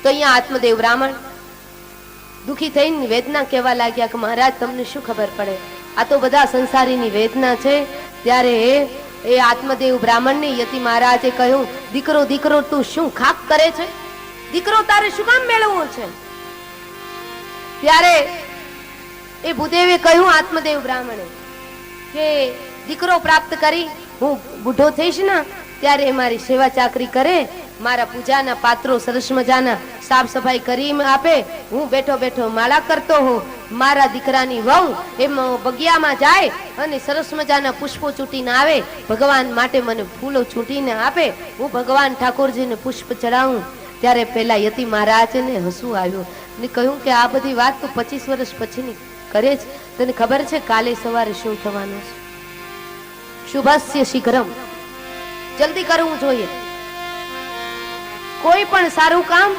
તો અહીંયા આત્મદેવ બ્રાહ્મણ દુખી થઈને વેદના કહેવા લાગ્યા કે મહારાજ તમને શું ખબર પડે, આ તો બધા સંસારીની વેદના છે. ત્યારે એ આત્મદેવ બ્રાહ્મણને યતિ મહારાજે કહ્યું, દીકરો દીકરો તું શું ખાક કરે છે? દીકરો તારે શું કામ મેળવવો છે? ત્યારે એ ભૂદેવે કહ્યું આત્મદેવ બ્રાહ્મણે કે દીકરો પ્રાપ્ત કરી હું બુઢો થઈશ ને ત્યારે મારી સેવા ચાકરી કરે, મારા પૂજાના પાત્રો સરસ મજાના સાફ સફાઈ કરી આપે, હું બેઠો બેઠો માળા કરતો હોઉં. મારા દીકરાની વહુ એમ બગિયામાં જાય અને સરસ મજાના પુષ્પો ચૂંટીને આવે, ભગવાન માટે મને ફૂલો ચૂંટીને આપે, હું ભગવાન ઠાકોરજીને પુષ્પ ચડાવું. ત્યારે પેલા યતિ મહારાજને હસવું આવ્યું ને કહ્યું કે આ બધી વાત તો 25 વર્ષ પછીની કરે છે, તને ખબર છે કાલે સવારે શું થવાનું છે? શુભસ્ય શીઘ્રમ, જલ્દી કરવું જોઈએ. કોઈ પણ સારું કામ